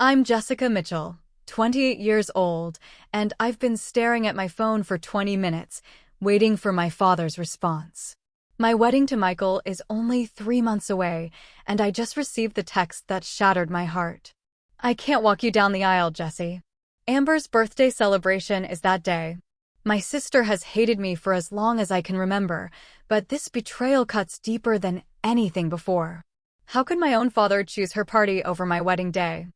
I'm Jessica Mitchell, 28 years old, and I've been staring at my phone for 20 minutes, waiting for my father's response. My wedding to Michael is only 3 months away, and I just received the text that shattered my heart. I can't walk you down the aisle, Jessie. Amber's birthday celebration is that day. My sister has hated me for as long as I can remember, but this betrayal cuts deeper than anything before. How could my own father choose her party over my wedding day?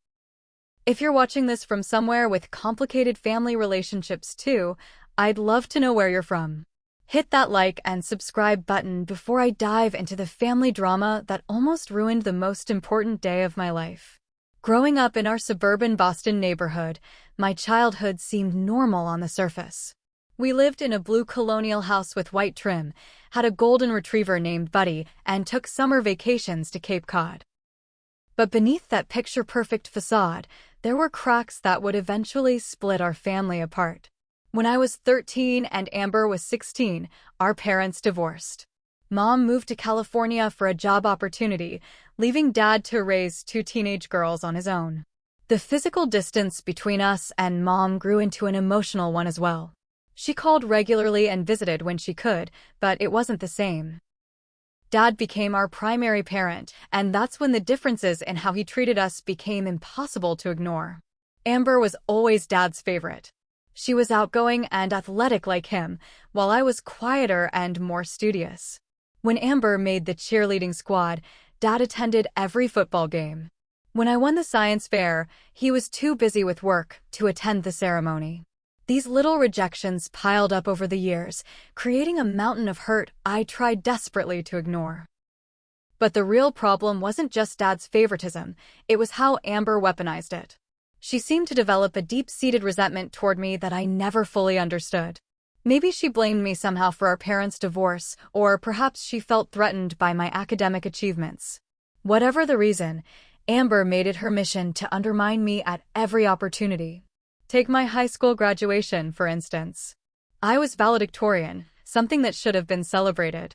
If you're watching this from somewhere with complicated family relationships too, I'd love to know where you're from. Hit that like and subscribe button before I dive into the family drama that almost ruined the most important day of my life. Growing up in our suburban Boston neighborhood, my childhood seemed normal on the surface. We lived in a blue colonial house with white trim, had a golden retriever named Buddy, and took summer vacations to Cape Cod. But beneath that picture-perfect facade, there were cracks that would eventually split our family apart. When I was 13 and Amber was 16, our parents divorced. Mom moved to California for a job opportunity, leaving Dad to raise two teenage girls on his own. The physical distance between us and Mom grew into an emotional one as well. She called regularly and visited when she could, but it wasn't the same. Dad became our primary parent, and that's when the differences in how he treated us became impossible to ignore. Amber was always Dad's favorite. She was outgoing and athletic like him, while I was quieter and more studious. When Amber made the cheerleading squad, Dad attended every football game. When I won the science fair, he was too busy with work to attend the ceremony. These little rejections piled up over the years, creating a mountain of hurt I tried desperately to ignore. But the real problem wasn't just Dad's favoritism, it was how Amber weaponized it. She seemed to develop a deep-seated resentment toward me that I never fully understood. Maybe she blamed me somehow for our parents' divorce, or perhaps she felt threatened by my academic achievements. Whatever the reason, Amber made it her mission to undermine me at every opportunity. Take my high school graduation, for instance. I was valedictorian, something that should have been celebrated.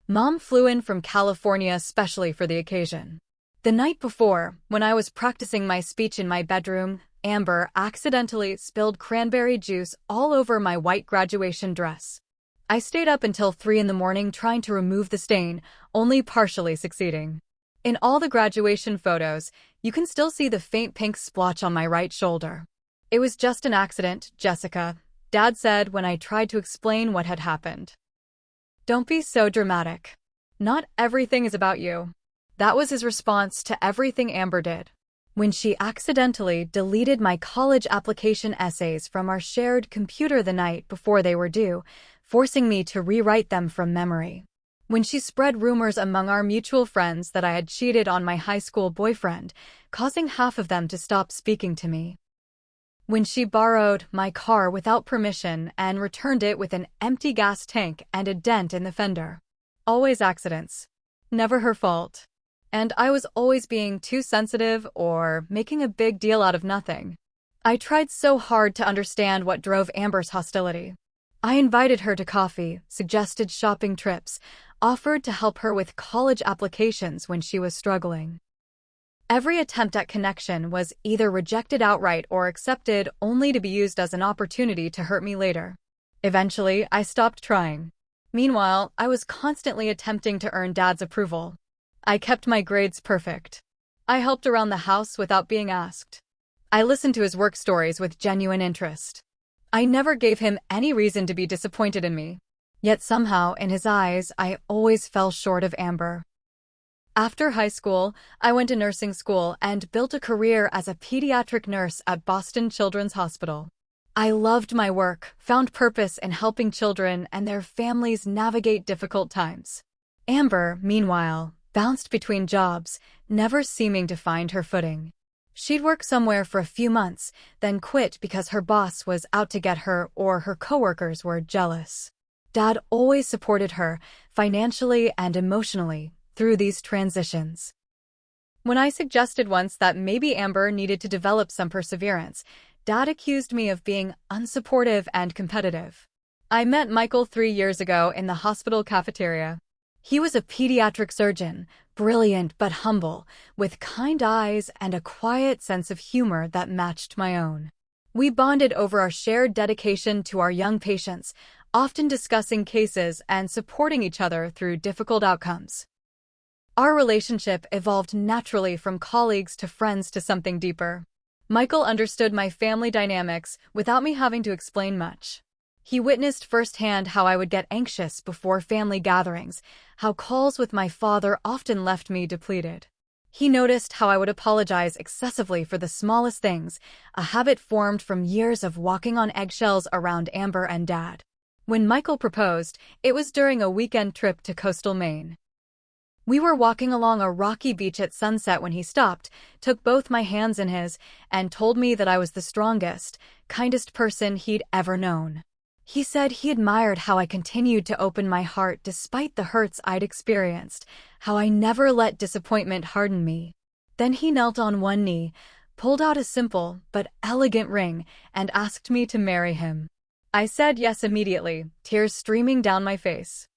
Mom flew in from California especially for the occasion. The night before, when I was practicing my speech in my bedroom, Amber accidentally spilled cranberry juice all over my white graduation dress. I stayed up until 3 in the morning trying to remove the stain, only partially succeeding. In all the graduation photos, you can still see the faint pink splotch on my right shoulder. It was just an accident, Jessica, Dad said when I tried to explain what had happened. Don't be so dramatic. Not everything is about you. That was his response to everything Amber did. When she accidentally deleted my college application essays from our shared computer the night before they were due, forcing me to rewrite them from memory. When she spread rumors among our mutual friends that I had cheated on my high school boyfriend, causing half of them to stop speaking to me. When she borrowed my car without permission and returned it with an empty gas tank and a dent in the fender. Always accidents. Never her fault. And I was always being too sensitive or making a big deal out of nothing. I tried so hard to understand what drove Amber's hostility. I invited her to coffee, suggested shopping trips, offered to help her with college applications when she was struggling. Every attempt at connection was either rejected outright or accepted only to be used as an opportunity to hurt me later. Eventually, I stopped trying. Meanwhile, I was constantly attempting to earn Dad's approval. I kept my grades perfect. I helped around the house without being asked. I listened to his work stories with genuine interest. I never gave him any reason to be disappointed in me. Yet somehow, in his eyes, I always fell short of Amber. After high school, I went to nursing school and built a career as a pediatric nurse at Boston Children's Hospital. I loved my work, found purpose in helping children and their families navigate difficult times. Amber, meanwhile, bounced between jobs, never seeming to find her footing. She'd work somewhere for a few months, then quit because her boss was out to get her or her coworkers were jealous. Dad always supported her, financially and emotionally, through these transitions. When I suggested once that maybe Amber needed to develop some perseverance, Dad accused me of being unsupportive and competitive. I met Michael 3 years ago in the hospital cafeteria. He was a pediatric surgeon, brilliant but humble, with kind eyes and a quiet sense of humor that matched my own. We bonded over our shared dedication to our young patients, often discussing cases and supporting each other through difficult outcomes. Our relationship evolved naturally from colleagues to friends to something deeper. Michael understood my family dynamics without me having to explain much. He witnessed firsthand how I would get anxious before family gatherings, how calls with my father often left me depleted. He noticed how I would apologize excessively for the smallest things, a habit formed from years of walking on eggshells around Amber and Dad. When Michael proposed, it was during a weekend trip to coastal Maine. We were walking along a rocky beach at sunset when he stopped, took both my hands in his, and told me that I was the strongest, kindest person he'd ever known. He said he admired how I continued to open my heart despite the hurts I'd experienced, how I never let disappointment harden me. Then he knelt on one knee, pulled out a simple but elegant ring, and asked me to marry him. I said yes immediately, tears streaming down my face.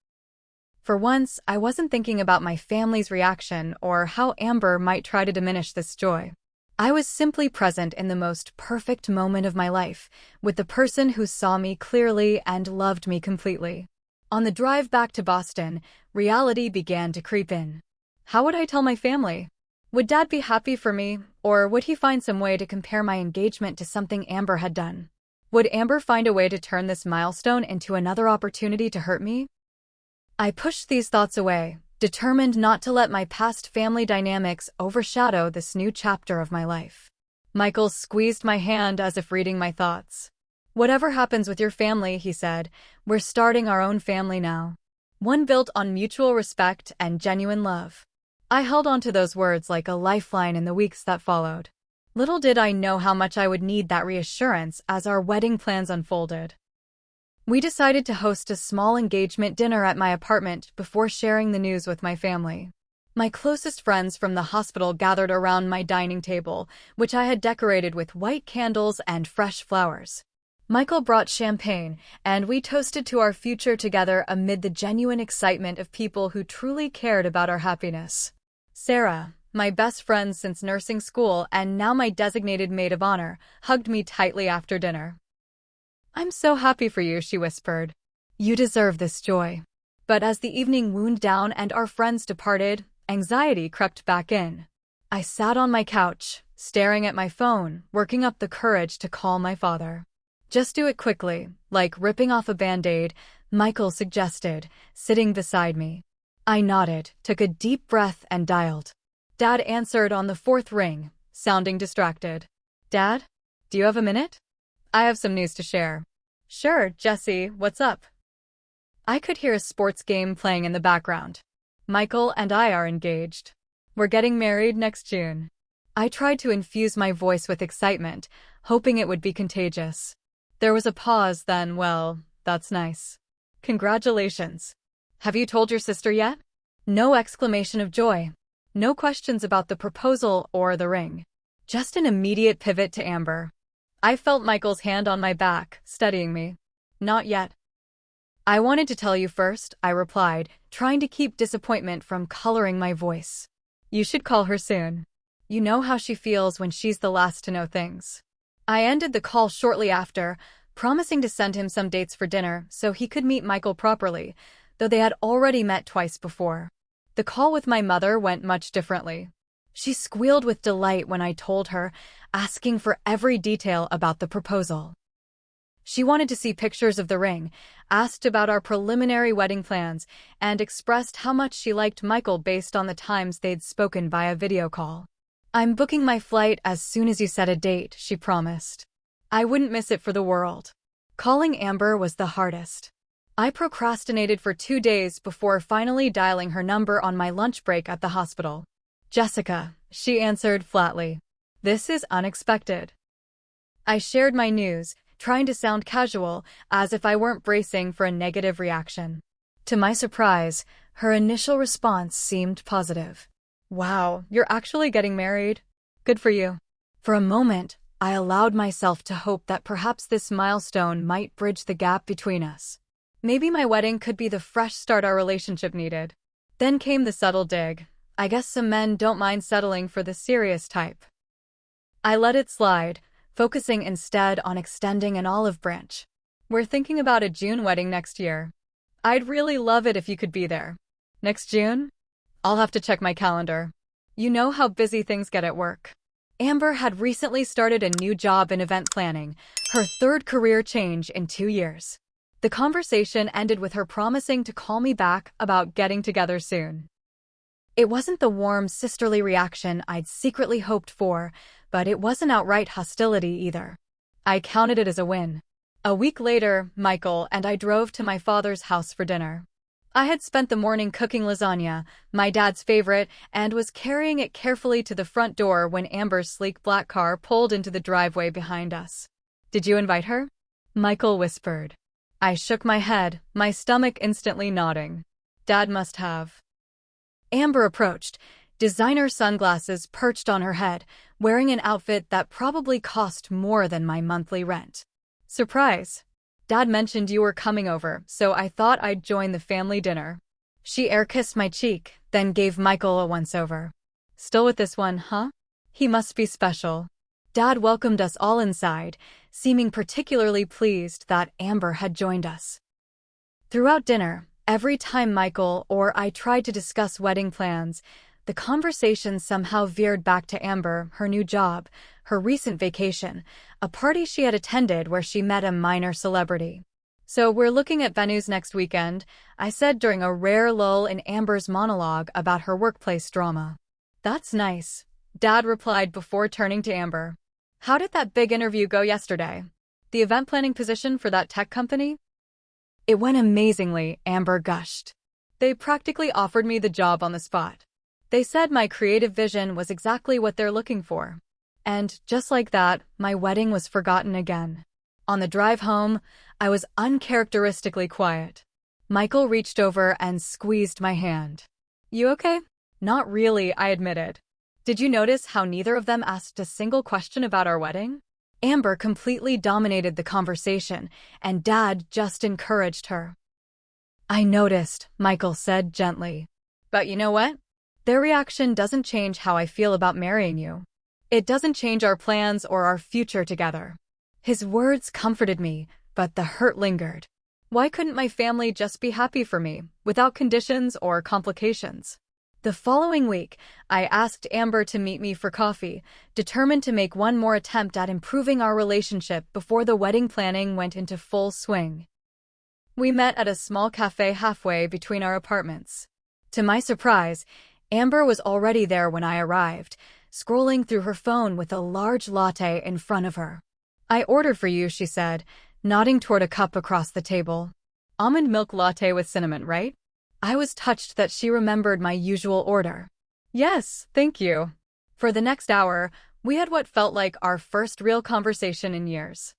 For once, I wasn't thinking about my family's reaction or how Amber might try to diminish this joy. I was simply present in the most perfect moment of my life, with the person who saw me clearly and loved me completely. On the drive back to Boston, reality began to creep in. How would I tell my family? Would Dad be happy for me, or would he find some way to compare my engagement to something Amber had done? Would Amber find a way to turn this milestone into another opportunity to hurt me? I pushed these thoughts away, determined not to let my past family dynamics overshadow this new chapter of my life. Michael squeezed my hand as if reading my thoughts. "Whatever happens with your family," he said, "we're starting our own family now. One built on mutual respect and genuine love." I held on to those words like a lifeline in the weeks that followed. Little did I know how much I would need that reassurance as our wedding plans unfolded. We decided to host a small engagement dinner at my apartment before sharing the news with my family. My closest friends from the hospital gathered around my dining table, which I had decorated with white candles and fresh flowers. Michael brought champagne, and we toasted to our future together amid the genuine excitement of people who truly cared about our happiness. Sarah, my best friend since nursing school and now my designated maid of honor, hugged me tightly after dinner. "I'm so happy for you," she whispered. "You deserve this joy." But as the evening wound down and our friends departed, anxiety crept back in. I sat on my couch, staring at my phone, working up the courage to call my father. "Just do it quickly, like ripping off a Band-Aid," Michael suggested, sitting beside me. I nodded, took a deep breath and dialed. Dad answered on the fourth ring, sounding distracted. "Dad, do you have a minute? I have some news to share." "Sure, Jesse, what's up?" I could hear a sports game playing in the background. "Michael and I are engaged. We're getting married next June." I tried to infuse my voice with excitement, hoping it would be contagious. There was a pause, then, "Well, that's nice. Congratulations. Have you told your sister yet?" No exclamation of joy. No questions about the proposal or the ring. Just an immediate pivot to Amber. I felt Michael's hand on my back, steadying me. "Not yet." "I wanted to tell you first," I replied, trying to keep disappointment from coloring my voice. "You should call her soon. You know how she feels when she's the last to know things." I ended the call shortly after, promising to send him some dates for dinner so he could meet Michael properly, though they had already met twice before. The call with my mother went much differently. She squealed with delight when I told her, asking for every detail about the proposal. She wanted to see pictures of the ring, asked about our preliminary wedding plans, and expressed how much she liked Michael based on the times they'd spoken via video call. "I'm booking my flight as soon as you set a date," she promised. I wouldn't miss it for the world. Calling Amber was the hardest. I procrastinated for 2 days before finally dialing her number on my lunch break at the hospital. "Jessica," she answered flatly. "This is unexpected." I shared my news, trying to sound casual, as if I weren't bracing for a negative reaction. To my surprise, her initial response seemed positive. "Wow, you're actually getting married? Good for you." For a moment, I allowed myself to hope that perhaps this milestone might bridge the gap between us. Maybe my wedding could be the fresh start our relationship needed. Then came the subtle dig. I guess some men don't mind settling for the serious type. I let it slide, focusing instead on extending an olive branch. We're thinking about a June wedding next year. I'd really love it if you could be there. Next June? I'll have to check my calendar. You know how busy things get at work. Amber had recently started a new job in event planning, her third career change in 2 years. The conversation ended with her promising to call me back about getting together soon. It wasn't the warm, sisterly reaction I'd secretly hoped for, but it wasn't outright hostility either. I counted it as a win. A week later, Michael and I drove to my father's house for dinner. I had spent the morning cooking lasagna, my dad's favorite, and was carrying it carefully to the front door when Amber's sleek black car pulled into the driveway behind us. "Did you invite her?" Michael whispered. I shook my head, my stomach instantly nodding. Dad must have. Amber approached, designer sunglasses perched on her head, wearing an outfit that probably cost more than my monthly rent. "Surprise. Dad mentioned you were coming over, so I thought I'd join the family dinner." She air-kissed my cheek, then gave Michael a once-over. "Still with this one, huh? He must be special." Dad welcomed us all inside, seeming particularly pleased that Amber had joined us. Throughout dinner, every time Michael or I tried to discuss wedding plans, the conversation somehow veered back to Amber, her new job, her recent vacation, a party she had attended where she met a minor celebrity. "So we're looking at venues next weekend," I said during a rare lull in Amber's monologue about her workplace drama. "That's nice," Dad replied before turning to Amber. "How did that big interview go yesterday? The event planning position for that tech company?" "It went amazingly," Amber gushed. "They practically offered me the job on the spot. They said my creative vision was exactly what they're looking for." And just like that, my wedding was forgotten again. On the drive home, I was uncharacteristically quiet. Michael reached over and squeezed my hand. "You okay?" "Not really," I admitted. "Did you notice how neither of them asked a single question about our wedding?" Amber completely dominated the conversation, and Dad just encouraged her. "I noticed," Michael said gently. "But you know what? Their reaction doesn't change how I feel about marrying you. It doesn't change our plans or our future together." His words comforted me, but the hurt lingered. Why couldn't my family just be happy for me, without conditions or complications? The following week, I asked Amber to meet me for coffee, determined to make one more attempt at improving our relationship before the wedding planning went into full swing. We met at a small cafe halfway between our apartments. To my surprise, Amber was already there when I arrived, scrolling through her phone with a large latte in front of her. "I ordered for you," she said, nodding toward a cup across the table. "Almond milk latte with cinnamon, right?" I was touched that she remembered my usual order. "Yes, thank you." For the next hour, we had what felt like our first real conversation in years.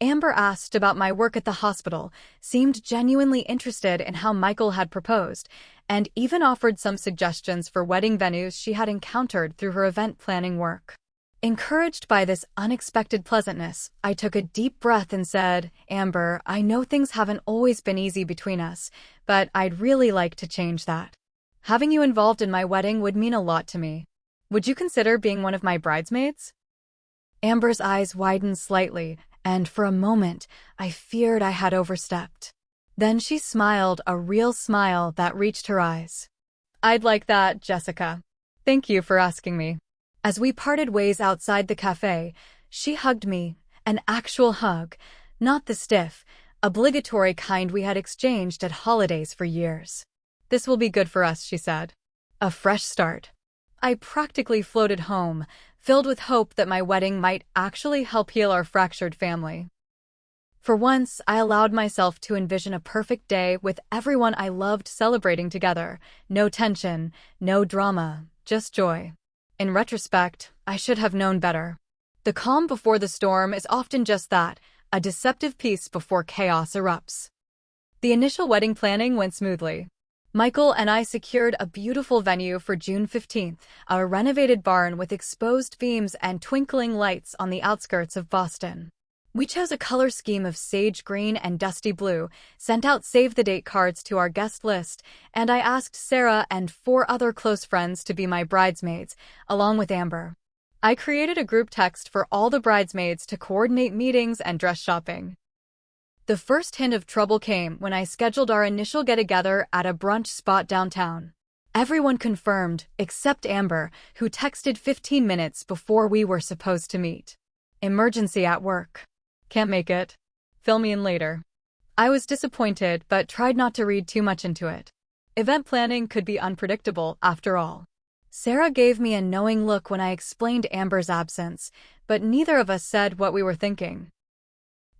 Amber asked about my work at the hospital, seemed genuinely interested in how Michael had proposed, and even offered some suggestions for wedding venues she had encountered through her event planning work. Encouraged by this unexpected pleasantness, I took a deep breath and said, "Amber, I know things haven't always been easy between us, but I'd really like to change that. Having you involved in my wedding would mean a lot to me. Would you consider being one of my bridesmaids?" Amber's eyes widened slightly, and for a moment, I feared I had overstepped. Then she smiled, a real smile that reached her eyes. "I'd like that, Jessica. Thank you for asking me." As we parted ways outside the cafe, she hugged me, an actual hug, not the stiff, obligatory kind we had exchanged at holidays for years. "This will be good for us," she said. "A fresh start." I practically floated home, filled with hope that my wedding might actually help heal our fractured family. For once, I allowed myself to envision a perfect day with everyone I loved celebrating together. No tension, no drama, just joy. In retrospect, I should have known better. The calm before the storm is often just that, a deceptive peace before chaos erupts. The initial wedding planning went smoothly. Michael and I secured a beautiful venue for June 15th, a renovated barn with exposed beams and twinkling lights on the outskirts of Boston. We chose a color scheme of sage green and dusty blue, sent out save-the-date cards to our guest list, and I asked Sarah and 4 other close friends to be my bridesmaids, along with Amber. I created a group text for all the bridesmaids to coordinate meetings and dress shopping. The first hint of trouble came when I scheduled our initial get-together at a brunch spot downtown. Everyone confirmed, except Amber, who texted 15 minutes before we were supposed to meet. Emergency at work. Can't make it. Fill me in later. I was disappointed but tried not to read too much into it. Event planning could be unpredictable, after all. Sarah gave me a knowing look when I explained Amber's absence, but neither of us said what we were thinking.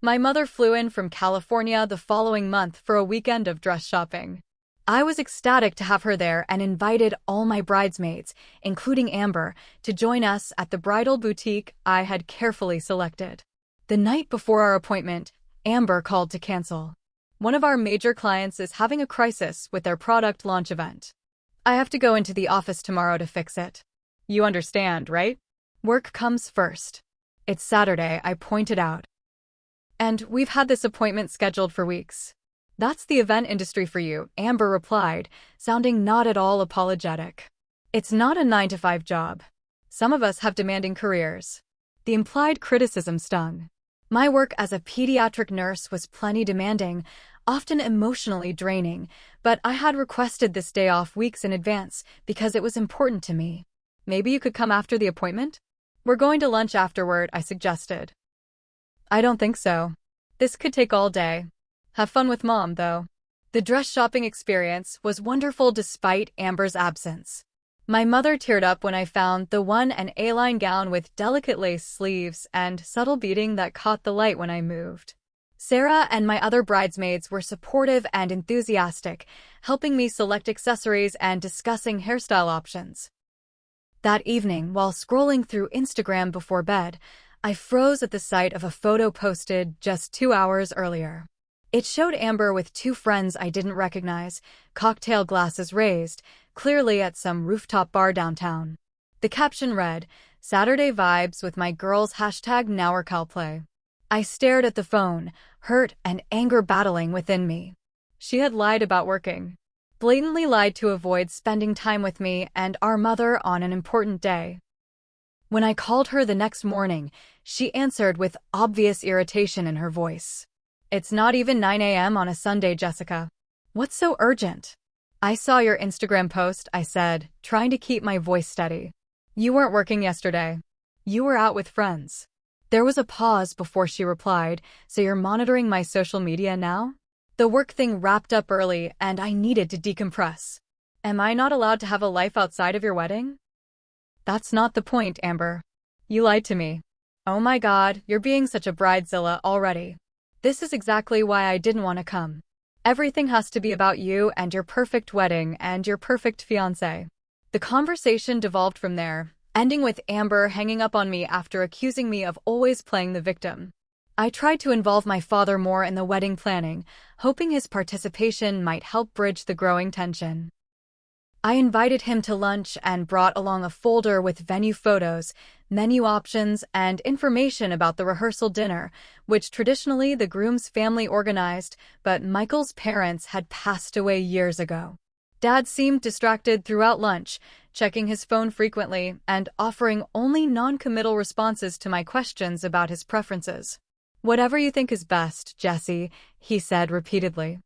My mother flew in from California the following month for a weekend of dress shopping. I was ecstatic to have her there and invited all my bridesmaids, including Amber, to join us at the bridal boutique I had carefully selected. The night before our appointment, Amber called to cancel. One of our major clients is having a crisis with their product launch event. I have to go into the office tomorrow to fix it. You understand, right? Work comes first. It's Saturday, I pointed out. And we've had this appointment scheduled for weeks. That's the event industry for you, Amber replied, sounding not at all apologetic. It's not a 9-to-5 job. Some of us have demanding careers. The implied criticism stung. My work as a pediatric nurse was plenty demanding, often emotionally draining, but I had requested this day off weeks in advance because it was important to me. Maybe you could come after the appointment? We're going to lunch afterward, I suggested. I don't think so. This could take all day. Have fun with Mom, though. The dress shopping experience was wonderful despite Amber's absence. My mother teared up when I found the one an A-line gown with delicate lace sleeves and subtle beading that caught the light when I moved. Sarah and my other bridesmaids were supportive and enthusiastic, helping me select accessories and discussing hairstyle options. That evening, while scrolling through Instagram before bed, I froze at the sight of a photo posted just 2 hours earlier. It showed Amber with 2 friends I didn't recognize, cocktail glasses raised, clearly at some rooftop bar downtown. The caption read, "Saturday vibes with my girls #NowOrCalPlay." I stared at the phone, hurt and anger battling within me. She had lied about working. Blatantly lied to avoid spending time with me and our mother on an important day. When I called her the next morning, she answered with obvious irritation in her voice. "It's not even 9 a.m. on a Sunday, Jessica. What's so urgent?" "I saw your Instagram post," I said, trying to keep my voice steady. "You weren't working yesterday. You were out with friends." There was a pause before she replied, "So you're monitoring my social media now?" The work thing wrapped up early and I needed to decompress. "Am I not allowed to have a life outside of your wedding?" "That's not the point, Amber. You lied to me." "Oh my God, you're being such a bridezilla already. This is exactly why I didn't want to come. Everything has to be about you and your perfect wedding and your perfect fiancé." The conversation devolved from there, ending with Amber hanging up on me after accusing me of always playing the victim. I tried to involve my father more in the wedding planning, hoping his participation might help bridge the growing tension. I invited him to lunch and brought along a folder with venue photos, menu options, and information about the rehearsal dinner, which traditionally the groom's family organized, but Michael's parents had passed away years ago. Dad seemed distracted throughout lunch, checking his phone frequently and offering only non-committal responses to my questions about his preferences. "Whatever you think is best, Jesse," he said repeatedly.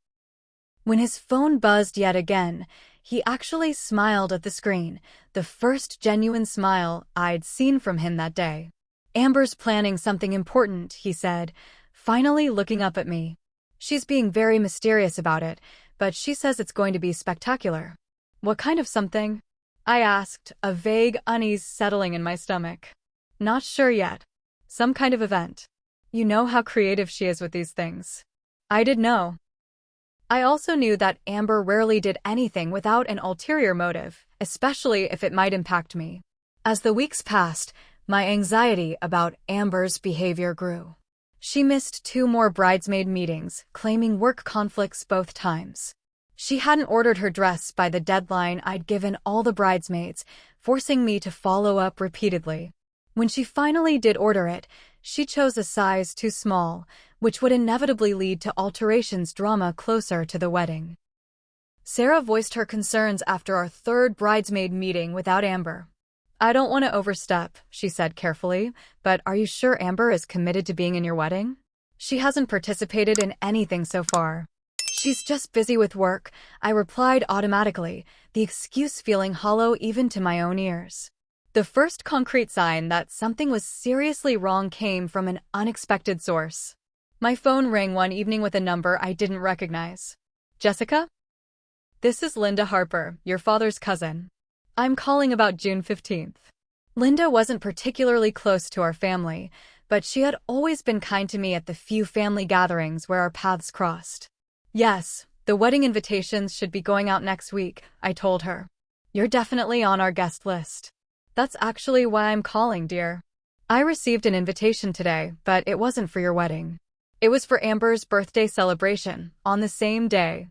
When his phone buzzed yet again, he actually smiled at the screen, the first genuine smile I'd seen from him that day. "Amber's planning something important," he said, finally looking up at me. "She's being very mysterious about it, but she says it's going to be spectacular." "What kind of something?" I asked, a vague unease settling in my stomach. "Not sure yet. Some kind of event. You know how creative she is with these things." I did know. I also knew that Amber rarely did anything without an ulterior motive, especially if it might impact me. As the weeks passed, my anxiety about Amber's behavior grew. She missed 2 more bridesmaid meetings, claiming work conflicts both times. She hadn't ordered her dress by the deadline I'd given all the bridesmaids, forcing me to follow up repeatedly. When she finally did order it, she chose a size too small, which would inevitably lead to alterations drama closer to the wedding. Sarah voiced her concerns after our third bridesmaid meeting without Amber. "I don't want to overstep," she said carefully, "but are you sure Amber is committed to being in your wedding? She hasn't participated in anything so far." "She's just busy with work," I replied automatically, the excuse feeling hollow even to my own ears. The first concrete sign that something was seriously wrong came from an unexpected source. My phone rang one evening with a number I didn't recognize. "Jessica? This is Linda Harper, your father's cousin. I'm calling about June 15th. Linda wasn't particularly close to our family, but she had always been kind to me at the few family gatherings where our paths crossed. "Yes, the wedding invitations should be going out next week," I told her. "You're definitely on our guest list." "That's actually why I'm calling, dear. I received an invitation today, but it wasn't for your wedding. It was for Amber's birthday celebration, on the same day."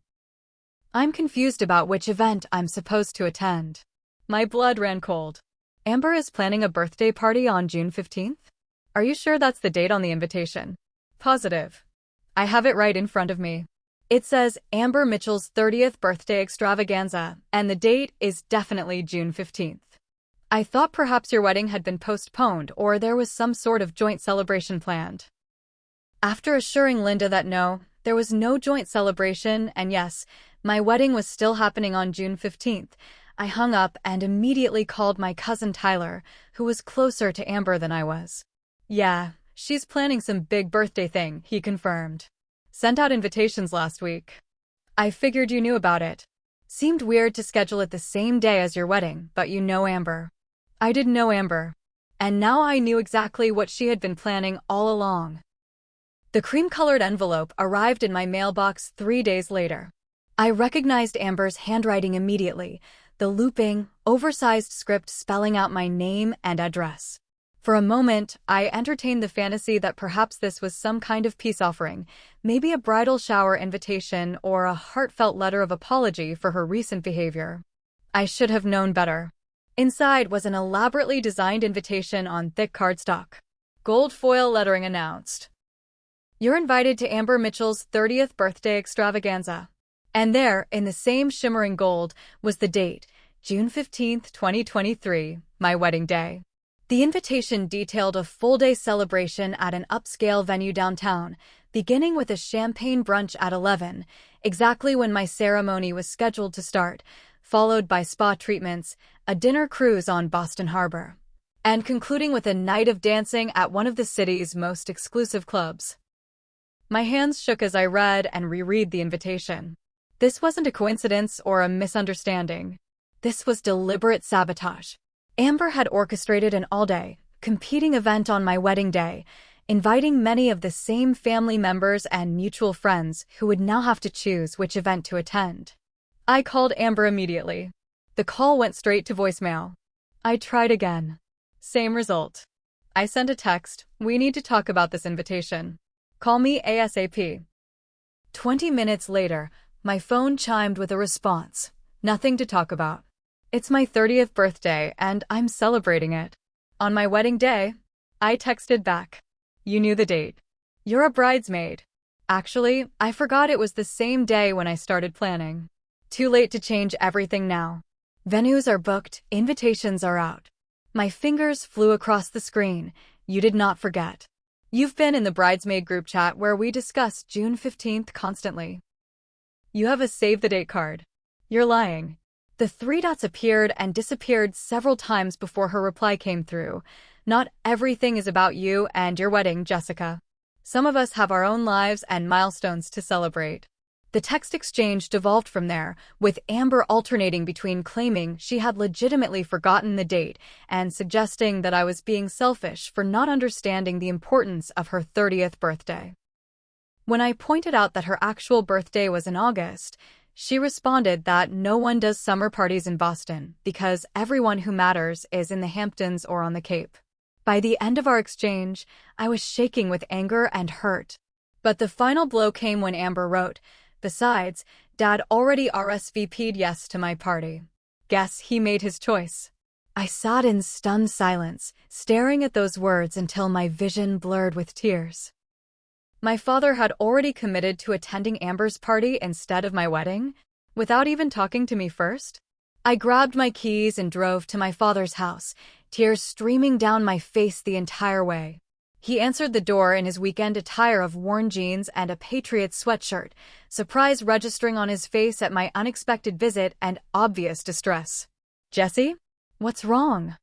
I'm confused about which event I'm supposed to attend. My blood ran cold. "Amber is planning a birthday party on June 15th? Are you sure that's the date on the invitation?" "Positive. I have it right in front of me. It says Amber Mitchell's 30th birthday extravaganza, and the date is definitely June 15th. I thought perhaps your wedding had been postponed or there was some sort of joint celebration planned." After assuring Linda that no, there was no joint celebration, and yes, my wedding was still happening on June 15th, I hung up and immediately called my cousin Tyler, who was closer to Amber than I was. "Yeah, she's planning some big birthday thing," he confirmed. "Sent out invitations last week. I figured you knew about it. Seemed weird to schedule it the same day as your wedding, but you know Amber." I didn't know Amber, and now I knew exactly what she had been planning all along. The cream-colored envelope arrived in my mailbox 3 days later. I recognized Amber's handwriting immediately, the looping, oversized script spelling out my name and address. For a moment, I entertained the fantasy that perhaps this was some kind of peace offering, maybe a bridal shower invitation or a heartfelt letter of apology for her recent behavior. I should have known better. Inside was an elaborately designed invitation on thick cardstock. Gold foil lettering announced, "You're invited to Amber Mitchell's 30th birthday extravaganza." And there, in the same shimmering gold, was the date, June 15th, 2023, my wedding day. The invitation detailed a full-day celebration at an upscale venue downtown, beginning with a champagne brunch at 11, exactly when my ceremony was scheduled to start, followed by spa treatments, a dinner cruise on Boston Harbor, and concluding with a night of dancing at one of the city's most exclusive clubs. My hands shook as I read and reread the invitation. This wasn't a coincidence or a misunderstanding. This was deliberate sabotage. Amber had orchestrated an all-day, competing event on my wedding day, inviting many of the same family members and mutual friends who would now have to choose which event to attend. I called Amber immediately. The call went straight to voicemail. I tried again. Same result. I sent a text, "We need to talk about this invitation. Call me ASAP." 20 minutes later, my phone chimed with a response. "Nothing to talk about. It's my 30th birthday, and I'm celebrating it. On my wedding day." I texted back, "You knew the date. You're a bridesmaid. Actually, I forgot it was the same day when I started planning. Too late to change everything now. Venues are booked, invitations are out." My fingers flew across the screen. "You did not forget. You've been in the bridesmaid group chat where we discuss June 15th constantly. You have a save-the-date card. You're lying." The 3 dots appeared and disappeared several times before her reply came through. "Not everything is about you and your wedding, Jessica. Some of us have our own lives and milestones to celebrate." The text exchange devolved from there, with Amber alternating between claiming she had legitimately forgotten the date and suggesting that I was being selfish for not understanding the importance of her 30th birthday. When I pointed out that her actual birthday was in August, she responded that no one does summer parties in Boston because everyone who matters is in the Hamptons or on the Cape. By the end of our exchange, I was shaking with anger and hurt. But the final blow came when Amber wrote, "Besides, Dad already RSVP'd yes to my party. Guess he made his choice." I sat in stunned silence, staring at those words until my vision blurred with tears. My father had already committed to attending Amber's party instead of my wedding, without even talking to me first. I grabbed my keys and drove to my father's house, tears streaming down my face the entire way. He answered the door in his weekend attire of worn jeans and a Patriots sweatshirt, surprise registering on his face at my unexpected visit and obvious distress. "Jesse? What's wrong?"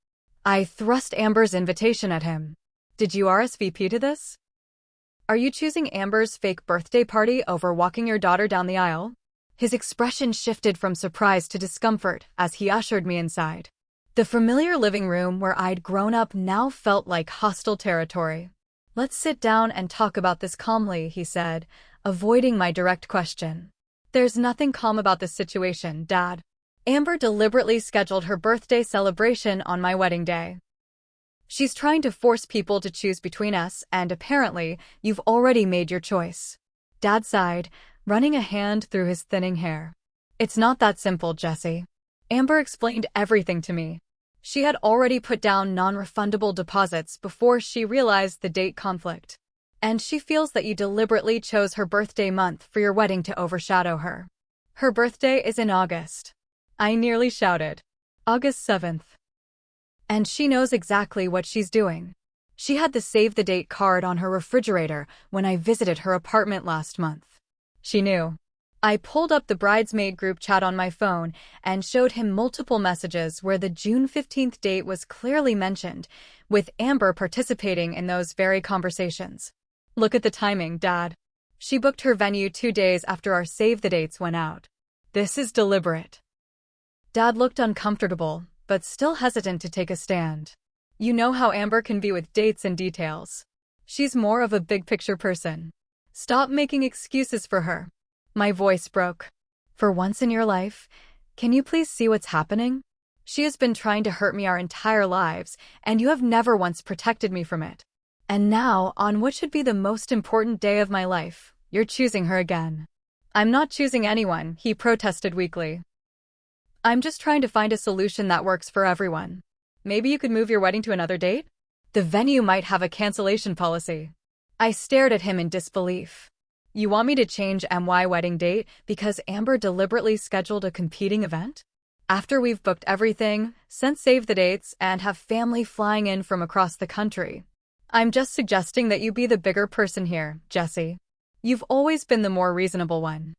I thrust Amber's invitation at him. "Did you RSVP to this? Are you choosing Amber's fake birthday party over walking your daughter down the aisle?" His expression shifted from surprise to discomfort as he ushered me inside. The familiar living room where I'd grown up now felt like hostile territory. "Let's sit down and talk about this calmly," he said, avoiding my direct question. "There's nothing calm about this situation, Dad. Amber deliberately scheduled her birthday celebration on my wedding day. She's trying to force people to choose between us, and apparently, you've already made your choice." Dad sighed, running a hand through his thinning hair. "It's not that simple, Jesse." Amber explained everything to me. She had already put down non-refundable deposits before she realized the date conflict. And she feels that you deliberately chose her birthday month for your wedding to overshadow her. Her birthday is in August. I nearly shouted. August 7th. And she knows exactly what she's doing. She had the save-the-date card on her refrigerator when I visited her apartment last month. She knew. I pulled up the bridesmaid group chat on my phone and showed him multiple messages where the June 15th date was clearly mentioned, with Amber participating in those very conversations. "Look at the timing, Dad. She booked her venue 2 days after our save-the-dates went out. This is deliberate." Dad looked uncomfortable, but still hesitant to take a stand. "You know how Amber can be with dates and details. She's more of a big-picture person. Stop making excuses for her." My voice broke. "For once in your life, can you please see what's happening? She has been trying to hurt me our entire lives, and you have never once protected me from it. And now, on what should be the most important day of my life, you're choosing her again." "I'm not choosing anyone," he protested weakly. "I'm just trying to find a solution that works for everyone. Maybe you could move your wedding to another date? The venue might have a cancellation policy." I stared at him in disbelief. "You want me to change my wedding date because Amber deliberately scheduled a competing event? After we've booked everything, sent save the dates, and have family flying in from across the country? I'm just suggesting that you be the bigger person here, Jesse. You've always been the more reasonable one."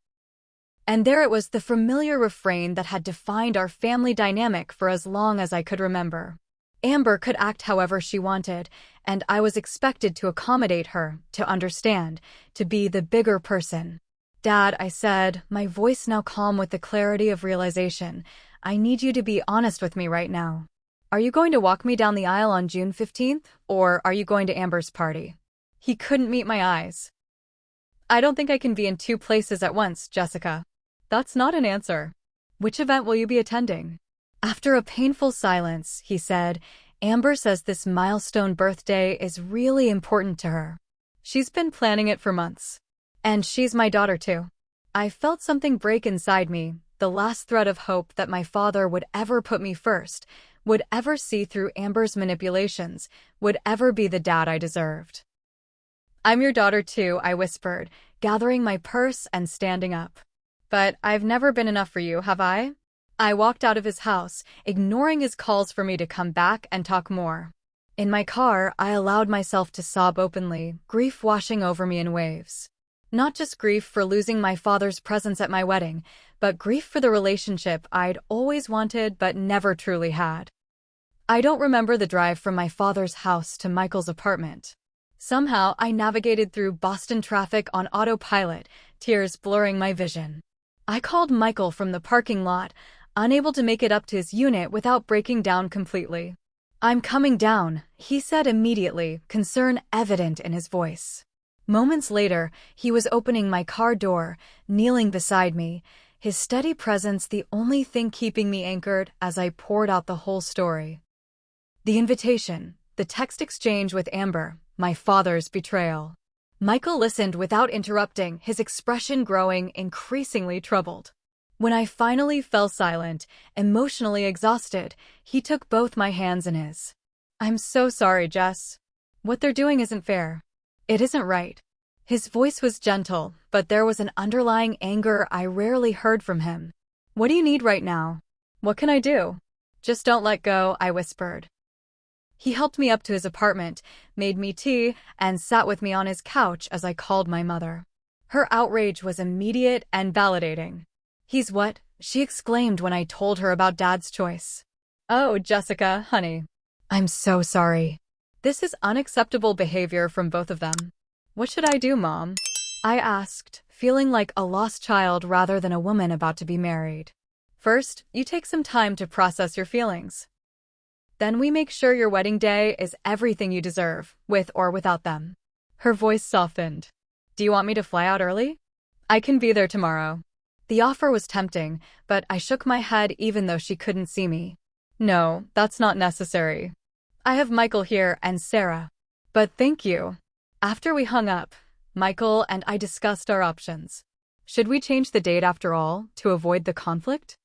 And there it was, the familiar refrain that had defined our family dynamic for as long as I could remember. Amber could act however she wanted, and I was expected to accommodate her, to understand, to be the bigger person. "Dad," I said, my voice now calm with the clarity of realization, "I need you to be honest with me right now. Are you going to walk me down the aisle on June 15th, or are you going to Amber's party?" He couldn't meet my eyes. "I don't think I can be in 2 places at once, Jessica." "That's not an answer. Which event will you be attending?" After a painful silence, he said, "Amber says this milestone birthday is really important to her. She's been planning it for months. And she's my daughter too." I felt something break inside me, the last thread of hope that my father would ever put me first, would ever see through Amber's manipulations, would ever be the dad I deserved. "I'm your daughter too," I whispered, gathering my purse and standing up. "But I've never been enough for you, have I?" I walked out of his house, ignoring his calls for me to come back and talk more. In my car, I allowed myself to sob openly, grief washing over me in waves. Not just grief for losing my father's presence at my wedding, but grief for the relationship I'd always wanted but never truly had. I don't remember the drive from my father's house to Michael's apartment. Somehow, I navigated through Boston traffic on autopilot, tears blurring my vision. I called Michael from the parking lot, unable to make it up to his unit without breaking down completely. "I'm coming down," he said immediately, concern evident in his voice. Moments later, he was opening my car door, kneeling beside me, his steady presence the only thing keeping me anchored as I poured out the whole story. The invitation, the text exchange with Amber, my father's betrayal. Michael listened without interrupting, his expression growing increasingly troubled. When I finally fell silent, emotionally exhausted, he took both my hands in his. I'm so sorry, Jess. What they're doing isn't fair. It isn't right. His voice was gentle, but there was an underlying anger I rarely heard from him. What do you need right now? What can I do? Just don't let go, I whispered. He helped me up to his apartment, made me tea, and sat with me on his couch as I called my mother. Her outrage was immediate and validating. He's what? She exclaimed when I told her about Dad's choice. Oh, Jessica, honey. I'm so sorry. This is unacceptable behavior from both of them. What should I do, Mom? I asked, feeling like a lost child rather than a woman about to be married. First, you take some time to process your feelings. Then we make sure your wedding day is everything you deserve, with or without them. Her voice softened. Do you want me to fly out early? I can be there tomorrow. The offer was tempting, but I shook my head even though she couldn't see me. No, that's not necessary. I have Michael here and Sarah. But thank you. After we hung up, Michael and I discussed our options. Should we change the date after all, to avoid the conflict?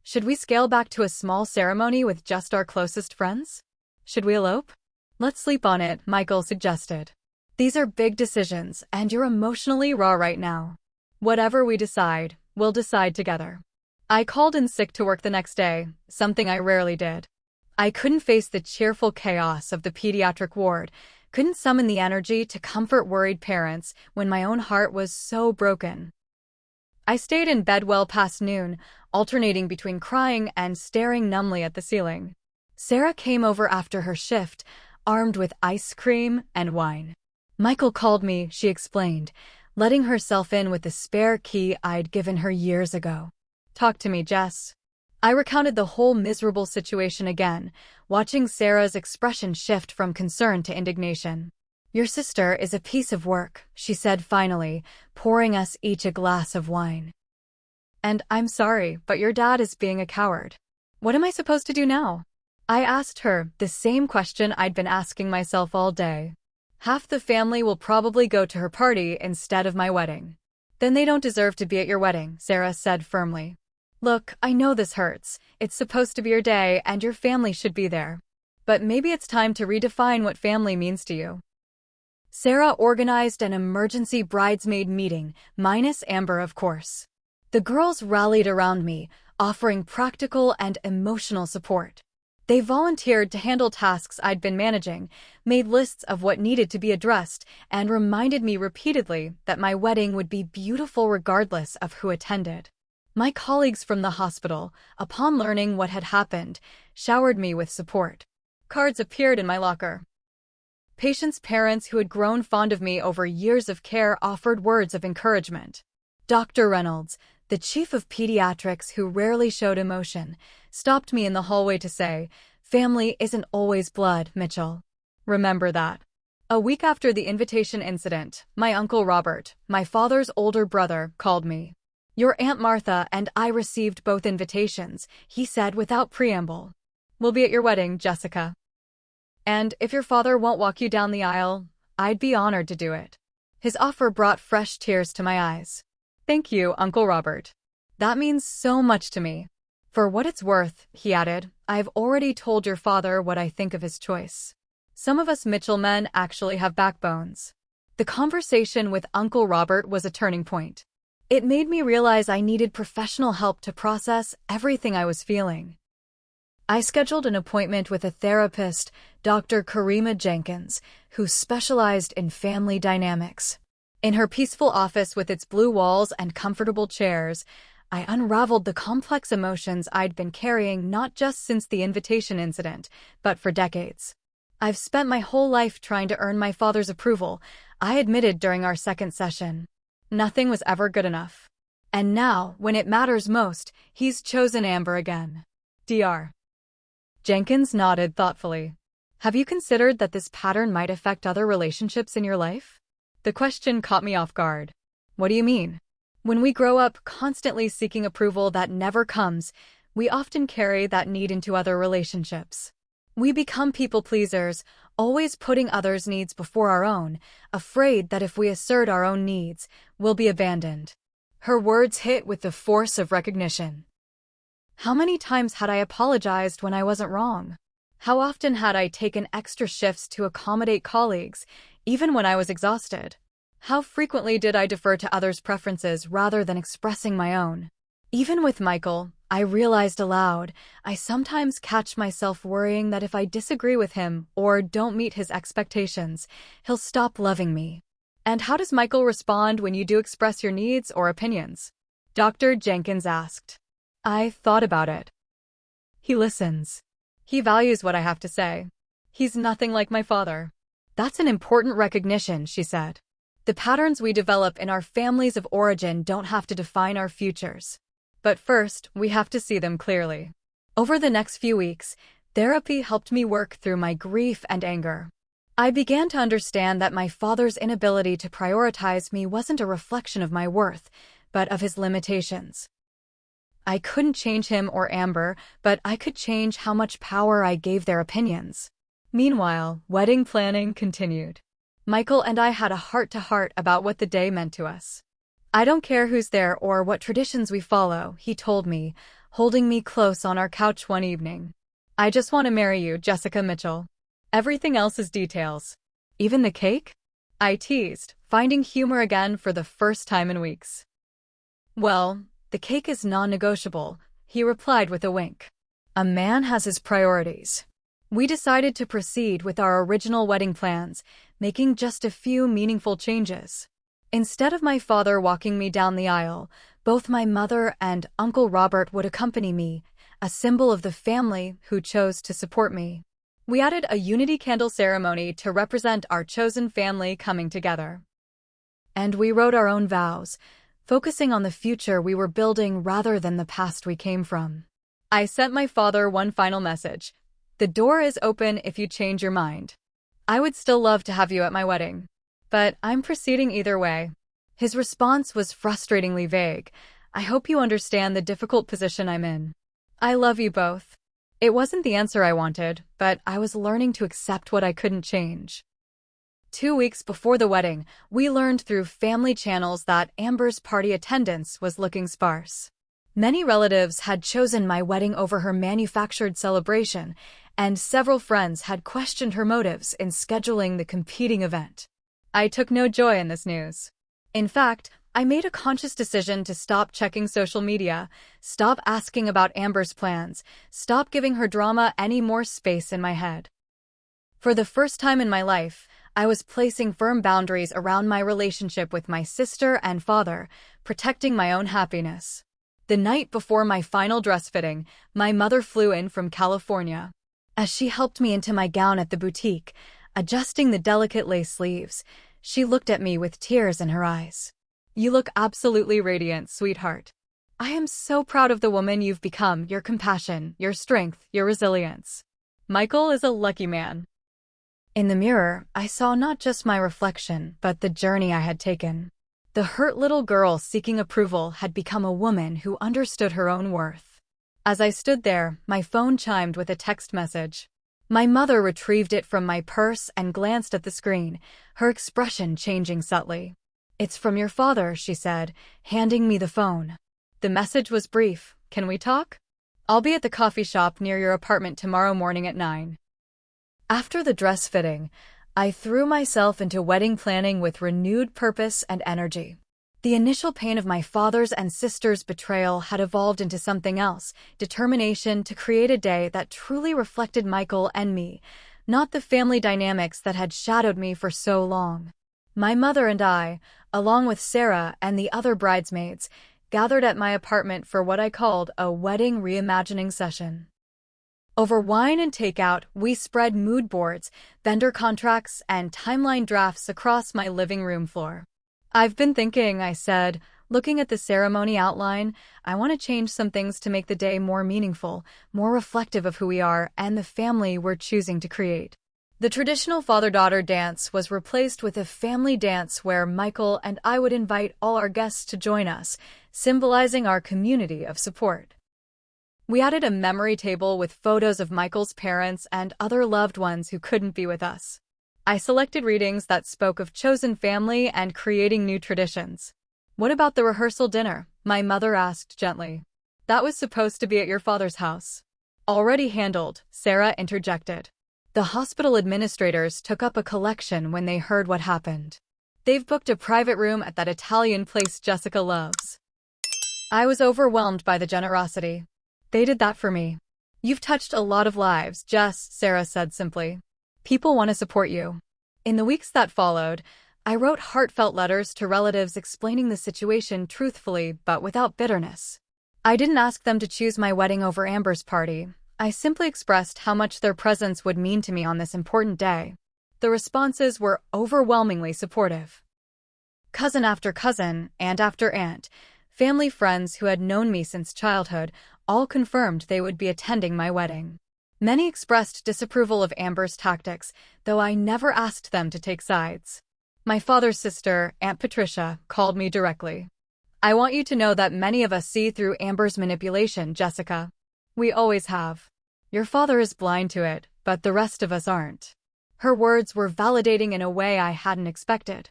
Should we scale back to a small ceremony with just our closest friends? Should we elope? Let's sleep on it, Michael suggested. These are big decisions, and you're emotionally raw right now. Whatever we decide, we'll decide together. I called in sick to work the next day, something I rarely did. I couldn't face the cheerful chaos of the pediatric ward, couldn't summon the energy to comfort worried parents when my own heart was so broken. I stayed in bed well past noon, alternating between crying and staring numbly at the ceiling. Sarah came over after her shift, armed with ice cream and wine. Michael called me, she explained, letting herself in with the spare key I'd given her years ago. Talk to me, Jess. I recounted the whole miserable situation again, watching Sarah's expression shift from concern to indignation. Your sister is a piece of work, she said finally, pouring us each a glass of wine. And I'm sorry, but your dad is being a coward. What am I supposed to do now? I asked her the same question I'd been asking myself all day. Half the family will probably go to her party instead of my wedding. Then they don't deserve to be at your wedding, Sarah said firmly. Look, I know this hurts. It's supposed to be your day and your family should be there. But maybe it's time to redefine what family means to you. Sarah organized an emergency bridesmaid meeting, minus Amber, of course. The girls rallied around me, offering practical and emotional support. They volunteered to handle tasks I'd been managing, made lists of what needed to be addressed, and reminded me repeatedly that my wedding would be beautiful regardless of who attended. My colleagues from the hospital, upon learning what had happened, showered me with support. Cards appeared in my locker. Patients' parents who had grown fond of me over years of care offered words of encouragement. Dr. Reynolds, the chief of pediatrics who rarely showed emotion, stopped me in the hallway to say, "Family isn't always blood, Mitchell. Remember that." A week after the invitation incident, my Uncle Robert, my father's older brother, called me. "Your Aunt Martha and I received both invitations," he said without preamble. "We'll be at your wedding, Jessica. And if your father won't walk you down the aisle, I'd be honored to do it." His offer brought fresh tears to my eyes. "Thank you, Uncle Robert. That means so much to me. For what it's worth," he added, "I've already told your father what I think of his choice. Some of us Mitchell men actually have backbones." The conversation with Uncle Robert was a turning point. It made me realize I needed professional help to process everything I was feeling. I scheduled an appointment with a therapist, Dr. Karima Jenkins, who specialized in family dynamics. In her peaceful office with its blue walls and comfortable chairs, I unraveled the complex emotions I'd been carrying not just since the invitation incident, but for decades. "I've spent my whole life trying to earn my father's approval," I admitted during our second session. "Nothing was ever good enough. And now, when it matters most, he's chosen Amber again. Dr. Jenkins nodded thoughtfully. "Have you considered that this pattern might affect other relationships in your life?" The question caught me off guard. "What do you mean?" "When we grow up constantly seeking approval that never comes, we often carry that need into other relationships. We become people pleasers, always putting others' needs before our own, afraid that if we assert our own needs, we'll be abandoned. Her words hit with the force of recognition. How many times had I apologized when I wasn't wrong? How often had I taken extra shifts to accommodate colleagues, even when I was exhausted? How frequently did I defer to others' preferences rather than expressing my own? Even with Michael, I realized aloud, I sometimes catch myself worrying that if I disagree with him or don't meet his expectations, he'll stop loving me. And how does Michael respond when you do express your needs or opinions? Dr. Jenkins asked. I thought about it. He listens. He values what I have to say. He's nothing like my father. That's an important recognition, she said. The patterns we develop in our families of origin don't have to define our futures. But first, we have to see them clearly. Over the next few weeks, therapy helped me work through my grief and anger. I began to understand that my father's inability to prioritize me wasn't a reflection of my worth, but of his limitations. I couldn't change him or Amber, but I could change how much power I gave their opinions. Meanwhile, wedding planning continued. Michael and I had a heart-to-heart about what the day meant to us. I don't care who's there or what traditions we follow, he told me, holding me close on our couch one evening. I just want to marry you, Jessica Mitchell. Everything else is details. Even the cake? I teased, finding humor again for the first time in weeks. Well, the cake is non-negotiable, he replied with a wink. A man has his priorities. We decided to proceed with our original wedding plans, making just a few meaningful changes. Instead of my father walking me down the aisle, both my mother and Uncle Robert would accompany me, a symbol of the family who chose to support me. We added a unity candle ceremony to represent our chosen family coming together. And we wrote our own vows, focusing on the future we were building rather than the past we came from. I sent my father one final message. The door is open if you change your mind. I would still love to have you at my wedding. But I'm proceeding either way. His response was frustratingly vague. I hope you understand the difficult position I'm in. I love you both. It wasn't the answer I wanted, but I was learning to accept what I couldn't change. 2 weeks before the wedding, we learned through family channels that Amber's party attendance was looking sparse. Many relatives had chosen my wedding over her manufactured celebration, and several friends had questioned her motives in scheduling the competing event. I took no joy in this news. In fact, I made a conscious decision to stop checking social media, stop asking about Amber's plans, stop giving her drama any more space in my head. For the first time in my life, I was placing firm boundaries around my relationship with my sister and father, protecting my own happiness. The night before my final dress fitting, my mother flew in from California. As she helped me into my gown at the boutique, adjusting the delicate lace sleeves, she looked at me with tears in her eyes. You look absolutely radiant, sweetheart. I am so proud of the woman you've become, your compassion, your strength, your resilience. Michael is a lucky man. In the mirror, I saw not just my reflection, but the journey I had taken. The hurt little girl seeking approval had become a woman who understood her own worth. As I stood there, my phone chimed with a text message. My mother retrieved it from my purse and glanced at the screen, her expression changing subtly. It's from your father, she said, handing me the phone. The message was brief. Can we talk? I'll be at the coffee shop near your apartment tomorrow morning at 9. After the dress fitting, I threw myself into wedding planning with renewed purpose and energy. The initial pain of my father's and sister's betrayal had evolved into something else, determination to create a day that truly reflected Michael and me, not the family dynamics that had shadowed me for so long. My mother and I, along with Sarah and the other bridesmaids, gathered at my apartment for what I called a wedding reimagining session. Over wine and takeout, we spread mood boards, vendor contracts, and timeline drafts across my living room floor. I've been thinking, I said, looking at the ceremony outline, I want to change some things to make the day more meaningful, more reflective of who we are and the family we're choosing to create. The traditional father-daughter dance was replaced with a family dance where Michael and I would invite all our guests to join us, symbolizing our community of support. We added a memory table with photos of Michael's parents and other loved ones who couldn't be with us. I selected readings that spoke of chosen family and creating new traditions. What about the rehearsal dinner? My mother asked gently. That was supposed to be at your father's house. Already handled, Sarah interjected. The hospital administrators took up a collection when they heard what happened. They've booked a private room at that Italian place Jessica loves. I was overwhelmed by the generosity. They did that for me. You've touched a lot of lives, Jess, Sarah said simply. People want to support you. In the weeks that followed, I wrote heartfelt letters to relatives explaining the situation truthfully but without bitterness. I didn't ask them to choose my wedding over Amber's party. I simply expressed how much their presence would mean to me on this important day. The responses were overwhelmingly supportive. Cousin after cousin, aunt after aunt, family friends who had known me since childhood, all confirmed they would be attending my wedding. Many expressed disapproval of Amber's tactics, though I never asked them to take sides. My father's sister, Aunt Patricia, called me directly. I want you to know that many of us see through Amber's manipulation, Jessica. We always have. Your father is blind to it, but the rest of us aren't. Her words were validating in a way I hadn't expected.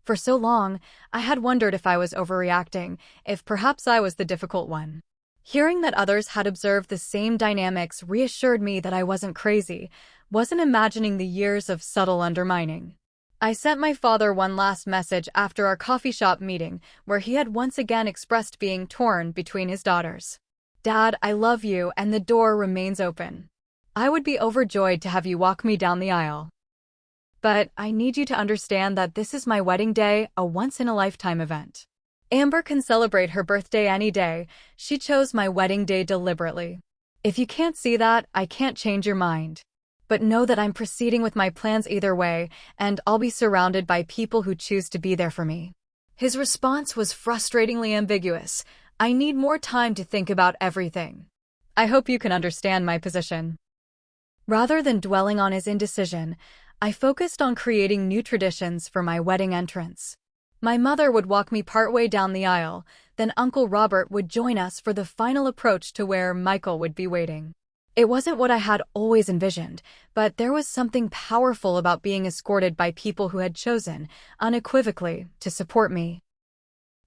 For so long, I had wondered if I was overreacting, if perhaps I was the difficult one. Hearing that others had observed the same dynamics reassured me that I wasn't crazy, wasn't imagining the years of subtle undermining. I sent my father one last message after our coffee shop meeting, where he had once again expressed being torn between his daughters. Dad, I love you and the door remains open. I would be overjoyed to have you walk me down the aisle. But I need you to understand that this is my wedding day, a once-in-a-lifetime event. Amber can celebrate her birthday any day. She chose my wedding day deliberately. If you can't see that, I can't change your mind. But know that I'm proceeding with my plans either way, and I'll be surrounded by people who choose to be there for me. His response was frustratingly ambiguous. I need more time to think about everything. I hope you can understand my position. Rather than dwelling on his indecision, I focused on creating new traditions for my wedding entrance. My mother would walk me partway down the aisle, then Uncle Robert would join us for the final approach to where Michael would be waiting. It wasn't what I had always envisioned, but there was something powerful about being escorted by people who had chosen, unequivocally, to support me.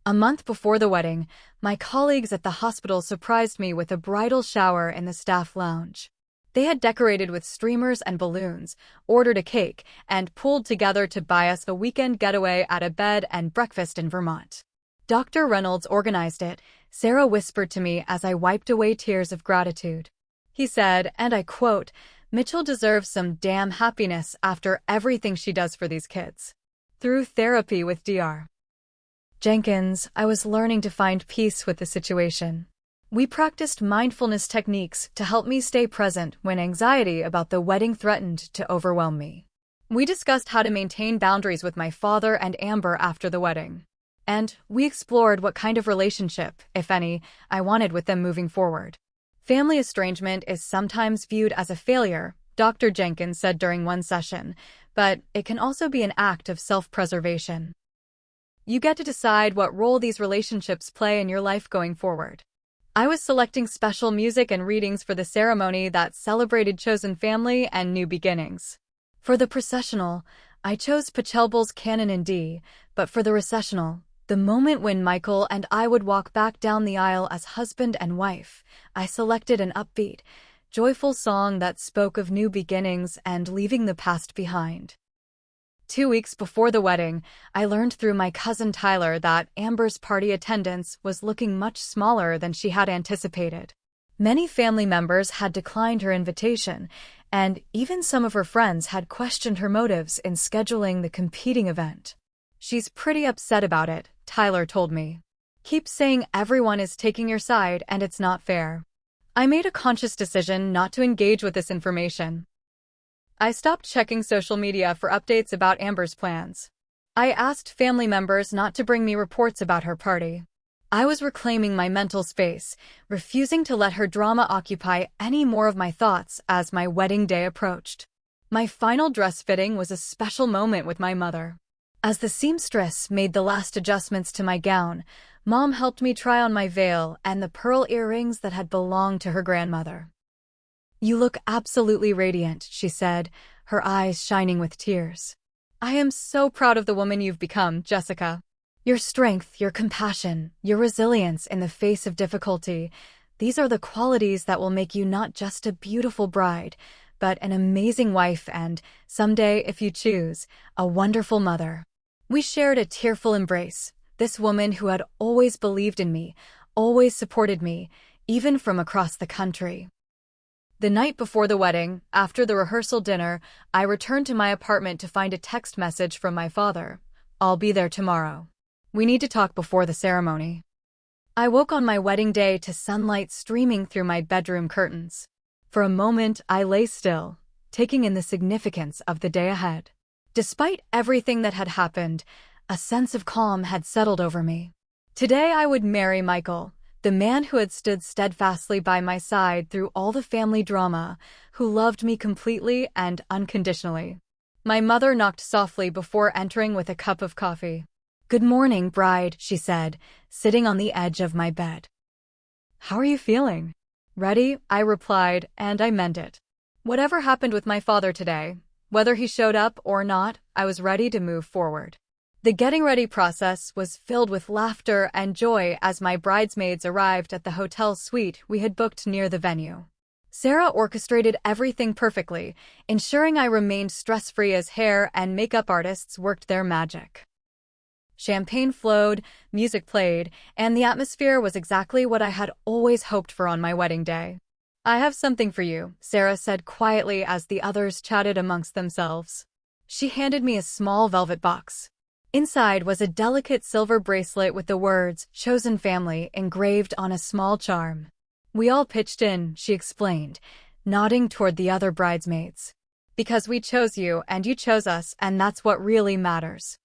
A month before the wedding, my colleagues at the hospital surprised me with a bridal shower in the staff lounge. They had decorated with streamers and balloons, ordered a cake, and pulled together to buy us a weekend getaway at a bed and breakfast in Vermont. Dr. Reynolds organized it, Sarah whispered to me as I wiped away tears of gratitude. He said, and I quote, "Mitchell deserves some damn happiness after everything she does for these kids." Through therapy with Dr. Jenkins, I was learning to find peace with the situation. We practiced mindfulness techniques to help me stay present when anxiety about the wedding threatened to overwhelm me. We discussed how to maintain boundaries with my father and Amber after the wedding. And we explored what kind of relationship, if any, I wanted with them moving forward. Family estrangement is sometimes viewed as a failure, Dr. Jenkins said during one session, but it can also be an act of self-preservation. You get to decide what role these relationships play in your life going forward. I was selecting special music and readings for the ceremony that celebrated chosen family and new beginnings. For the processional, I chose Pachelbel's Canon in D, but for the recessional, the moment when Michael and I would walk back down the aisle as husband and wife, I selected an upbeat, joyful song that spoke of new beginnings and leaving the past behind. 2 weeks before the wedding, I learned through my cousin Tyler that Amber's party attendance was looking much smaller than she had anticipated. Many family members had declined her invitation, and even some of her friends had questioned her motives in scheduling the competing event. She's pretty upset about it, Tyler told me. Keep saying everyone is taking your side and it's not fair. I made a conscious decision not to engage with this information. I stopped checking social media for updates about Amber's plans. I asked family members not to bring me reports about her party. I was reclaiming my mental space, refusing to let her drama occupy any more of my thoughts as my wedding day approached. My final dress fitting was a special moment with my mother. As the seamstress made the last adjustments to my gown, Mom helped me try on my veil and the pearl earrings that had belonged to her grandmother. "You look absolutely radiant," she said, her eyes shining with tears. "I am so proud of the woman you've become, Jessica." Your strength, your compassion, your resilience in the face of difficulty, these are the qualities that will make you not just a beautiful bride, but an amazing wife and, someday, if you choose, a wonderful mother. We shared a tearful embrace, this woman who had always believed in me, always supported me, even from across the country. The night before the wedding, after the rehearsal dinner, I returned to my apartment to find a text message from my father. "I'll be there tomorrow. We need to talk before the ceremony." I woke on my wedding day to sunlight streaming through my bedroom curtains. For a moment, I lay still, taking in the significance of the day ahead. Despite everything that had happened, a sense of calm had settled over me. Today I would marry Michael, the man who had stood steadfastly by my side through all the family drama, who loved me completely and unconditionally. My mother knocked softly before entering with a cup of coffee. "Good morning, bride," she said, sitting on the edge of my bed. "How are you feeling?" "Ready," I replied, and I meant it. Whatever happened with my father today, whether he showed up or not, I was ready to move forward. The getting ready process was filled with laughter and joy as my bridesmaids arrived at the hotel suite we had booked near the venue. Sarah orchestrated everything perfectly, ensuring I remained stress-free as hair and makeup artists worked their magic. Champagne flowed, music played, and the atmosphere was exactly what I had always hoped for on my wedding day. "I have something for you," Sarah said quietly as the others chatted amongst themselves. She handed me a small velvet box. Inside was a delicate silver bracelet with the words, "Chosen Family," engraved on a small charm. "We all pitched in," she explained, nodding toward the other bridesmaids. "Because we chose you and you chose us, and that's what really matters."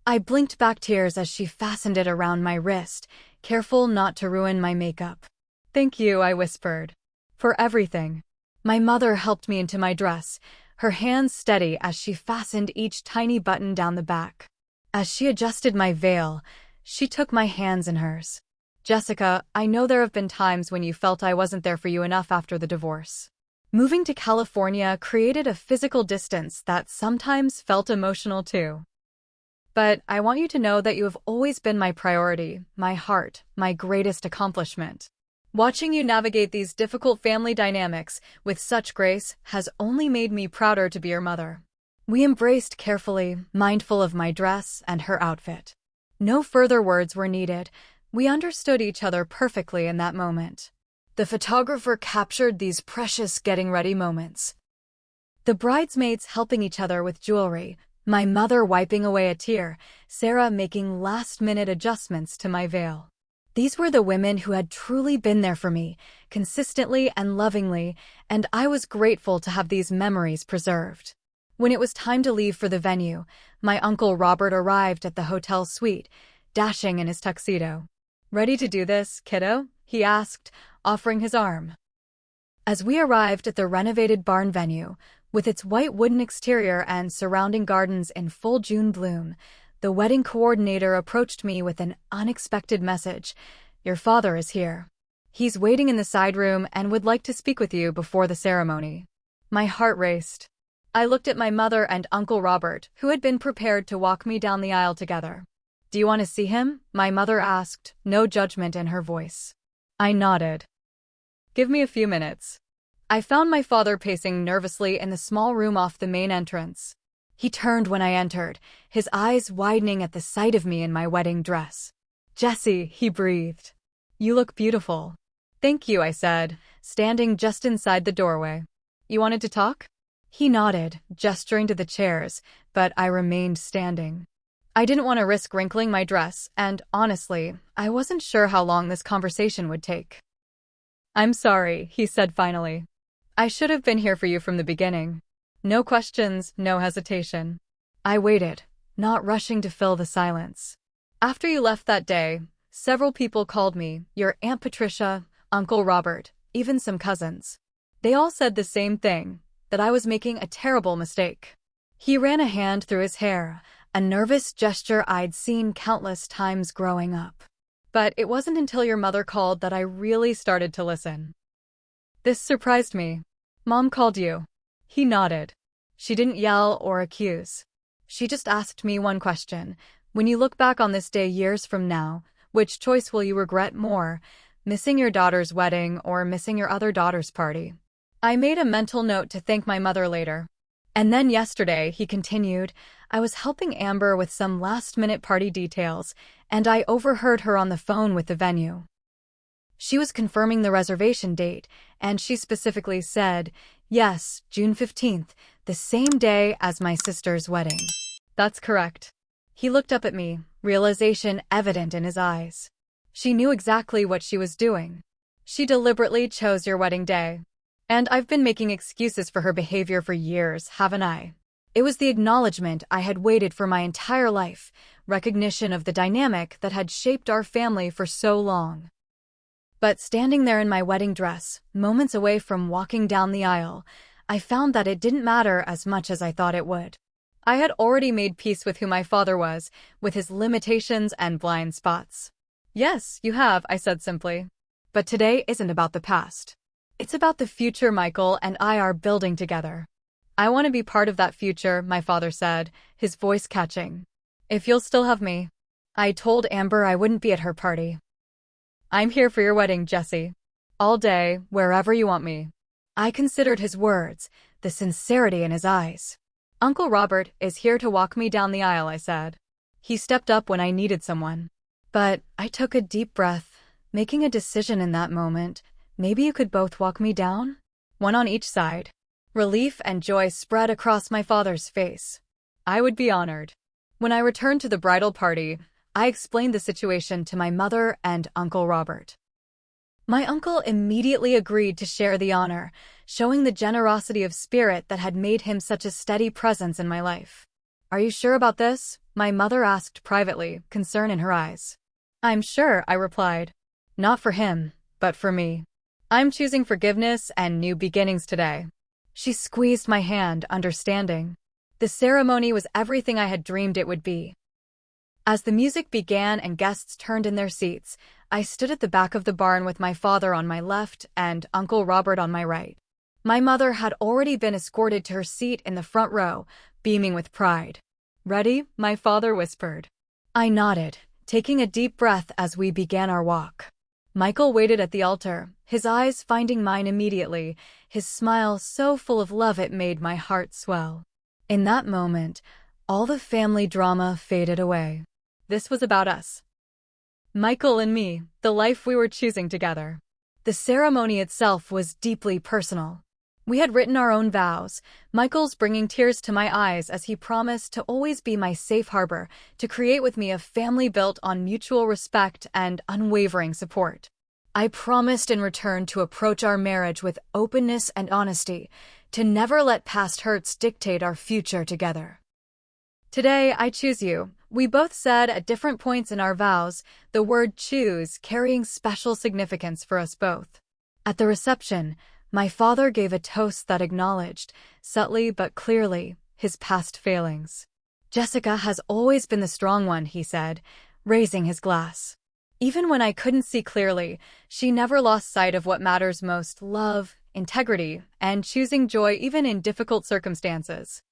I blinked back tears as she fastened it around my wrist, careful not to ruin my makeup. "Thank you," I whispered. "For everything." My mother helped me into my dress, her hands steady as she fastened each tiny button down the back. As she adjusted my veil, she took my hands in hers. "Jessica, I know there have been times when you felt I wasn't there for you enough after the divorce. Moving to California created a physical distance that sometimes felt emotional too. But I want you to know that you have always been my priority, my heart, my greatest accomplishment. Watching you navigate these difficult family dynamics with such grace has only made me prouder to be your mother." We embraced carefully, mindful of my dress and her outfit. No further words were needed. We understood each other perfectly in that moment. The photographer captured these precious getting-ready moments. The bridesmaids helping each other with jewelry, my mother wiping away a tear, Sarah making last-minute adjustments to my veil. These were the women who had truly been there for me, consistently and lovingly, and I was grateful to have these memories preserved. When it was time to leave for the venue, my Uncle Robert arrived at the hotel suite, dashing in his tuxedo. "Ready to do this, kiddo?" he asked, offering his arm. As we arrived at the renovated barn venue, with its white wooden exterior and surrounding gardens in full June bloom, the wedding coordinator approached me with an unexpected message. "Your father is here. He's waiting in the side room and would like to speak with you before the ceremony." My heart raced. I looked at my mother and Uncle Robert, who had been prepared to walk me down the aisle together. "Do you want to see him?" my mother asked, no judgment in her voice. I nodded. "Give me a few minutes." I found my father pacing nervously in the small room off the main entrance. He turned when I entered, his eyes widening at the sight of me in my wedding dress. "Jessie," he breathed. "You look beautiful." "Thank you," I said, standing just inside the doorway. "You wanted to talk?" He nodded, gesturing to the chairs, but I remained standing. I didn't want to risk wrinkling my dress, and honestly, I wasn't sure how long this conversation would take. "I'm sorry," he said finally. "I should have been here for you from the beginning. No questions, no hesitation." I waited, not rushing to fill the silence. "After you left that day, several people called me, your Aunt Patricia, Uncle Robert, even some cousins. They all said the same thing, that I was making a terrible mistake." He ran a hand through his hair, a nervous gesture I'd seen countless times growing up. "But it wasn't until your mother called that I really started to listen." This surprised me. "Mom called you?" He nodded. "She didn't yell or accuse. She just asked me one question. When you look back on this day years from now, which choice will you regret more, missing your daughter's wedding or missing your other daughter's party? I made a mental note to thank my mother later. And then yesterday, he continued, I was helping Amber with some last-minute party details, and I overheard her on the phone with the venue. She was confirming the reservation date, and she specifically said, yes, June 15th, the same day as my sister's wedding. That's correct. He looked up at me, realization evident in his eyes. She knew exactly what she was doing. She deliberately chose your wedding day. And I've been making excuses for her behavior for years, haven't I? It was the acknowledgement I had waited for my entire life, recognition of the dynamic that had shaped our family for so long. But standing there in my wedding dress, moments away from walking down the aisle, I found that it didn't matter as much as I thought it would. I had already made peace with who my father was, with his limitations and blind spots. Yes, you have, I said simply. But today isn't about the past. It's about the future Michael and I are building together. I want to be part of that future, my father said, his voice catching. If you'll still have me. I told Amber I wouldn't be at her party. I'm here for your wedding, Jesse. All day, wherever you want me. I considered his words, the sincerity in his eyes. Uncle Robert is here to walk me down the aisle, I said. He stepped up when I needed someone. But I took a deep breath, making a decision in that moment. Maybe you could both walk me down? One on each side. Relief and joy spread across my father's face. I would be honored. When I returned to the bridal party, I explained the situation to my mother and Uncle Robert. My uncle immediately agreed to share the honor, showing the generosity of spirit that had made him such a steady presence in my life. Are you sure about this? My mother asked privately, concern in her eyes. I'm sure, I replied. Not for him, but for me. I'm choosing forgiveness and new beginnings today. She squeezed my hand, understanding. The ceremony was everything I had dreamed it would be. As the music began and guests turned in their seats, I stood at the back of the barn with my father on my left and Uncle Robert on my right. My mother had already been escorted to her seat in the front row, beaming with pride. Ready? My father whispered. I nodded, taking a deep breath as we began our walk. Michael waited at the altar, his eyes finding mine immediately, his smile so full of love it made my heart swell. In that moment, all the family drama faded away. This was about us. Michael and me, the life we were choosing together. The ceremony itself was deeply personal. We had written our own vows, Michael's bringing tears to my eyes as he promised to always be my safe harbor, to create with me a family built on mutual respect and unwavering support. I promised in return to approach our marriage with openness and honesty, to never let past hurts dictate our future together. Today, I choose you. We both said at different points in our vows, the word choose carrying special significance for us both. At the reception, my father gave a toast that acknowledged, subtly but clearly, his past failings. Jessica has always been the strong one, he said, raising his glass. Even when I couldn't see clearly, she never lost sight of what matters most: love, integrity, and choosing joy even in difficult circumstances.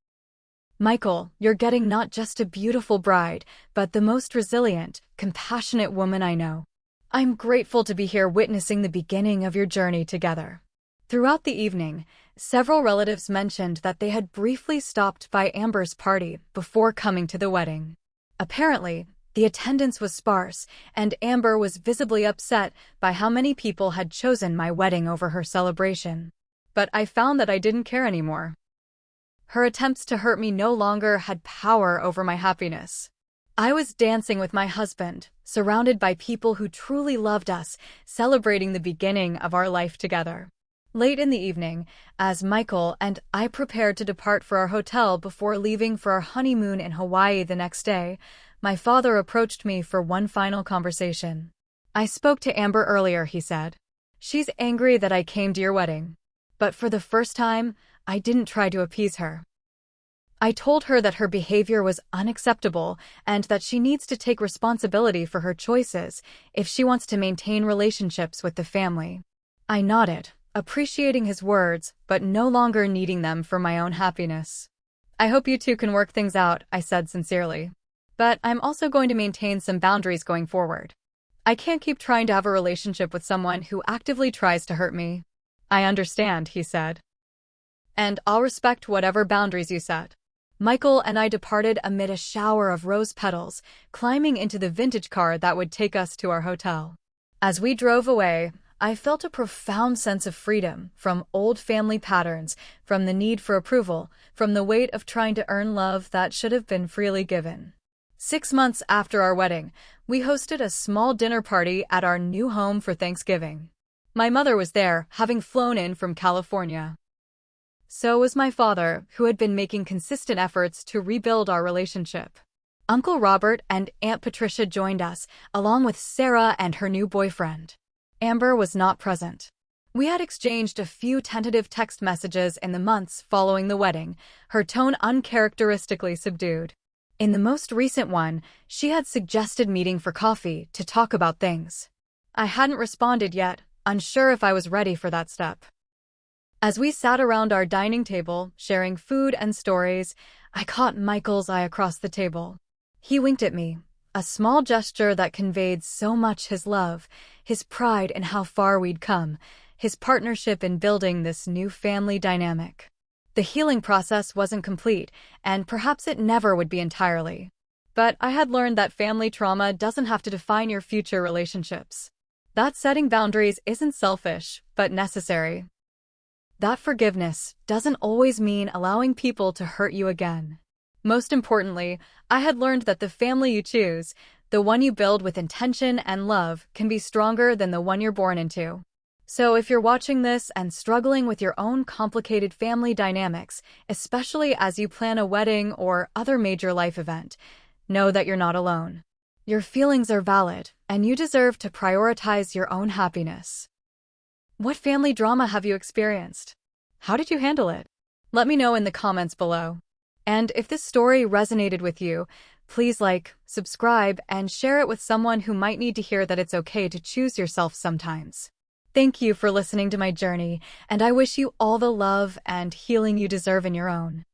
Michael, you're getting not just a beautiful bride, but the most resilient, compassionate woman I know. I'm grateful to be here witnessing the beginning of your journey together. Throughout the evening, several relatives mentioned that they had briefly stopped by Amber's party before coming to the wedding. Apparently, the attendance was sparse, and Amber was visibly upset by how many people had chosen my wedding over her celebration. But I found that I didn't care anymore. Her attempts to hurt me no longer had power over my happiness. I was dancing with my husband, surrounded by people who truly loved us, celebrating the beginning of our life together. Late in the evening, as Michael and I prepared to depart for our hotel before leaving for our honeymoon in Hawaii the next day, my father approached me for one final conversation. I spoke to Amber earlier, he said. She's angry that I came to your wedding. But for the first time, I didn't try to appease her. I told her that her behavior was unacceptable and that she needs to take responsibility for her choices if she wants to maintain relationships with the family. I nodded, appreciating his words, but no longer needing them for my own happiness. I hope you two can work things out, I said sincerely. But I'm also going to maintain some boundaries going forward. I can't keep trying to have a relationship with someone who actively tries to hurt me. I understand, he said. And I'll respect whatever boundaries you set. Michael and I departed amid a shower of rose petals, climbing into the vintage car that would take us to our hotel. As we drove away, I felt a profound sense of freedom from old family patterns, from the need for approval, from the weight of trying to earn love that should have been freely given. 6 months after our wedding, we hosted a small dinner party at our new home for Thanksgiving. My mother was there, having flown in from California. So was my father, who had been making consistent efforts to rebuild our relationship. Uncle Robert and Aunt Patricia joined us, along with Sarah and her new boyfriend. Amber was not present. We had exchanged a few tentative text messages in the months following the wedding, her tone uncharacteristically subdued. In the most recent one, she had suggested meeting for coffee to talk about things. I hadn't responded yet, unsure if I was ready for that step. As we sat around our dining table, sharing food and stories, I caught Michael's eye across the table. He winked at me, a small gesture that conveyed so much his love, his pride in how far we'd come, his partnership in building this new family dynamic. The healing process wasn't complete, and perhaps it never would be entirely. But I had learned that family trauma doesn't have to define your future relationships. That setting boundaries isn't selfish, but necessary. That forgiveness doesn't always mean allowing people to hurt you again. Most importantly, I had learned that the family you choose, the one you build with intention and love, can be stronger than the one you're born into. So if you're watching this and struggling with your own complicated family dynamics, especially as you plan a wedding or other major life event, know that you're not alone. Your feelings are valid, and you deserve to prioritize your own happiness. What family drama have you experienced? How did you handle it? Let me know in the comments below. And if this story resonated with you, please like, subscribe, and share it with someone who might need to hear that it's okay to choose yourself sometimes. Thank you for listening to my journey, and I wish you all the love and healing you deserve in your own.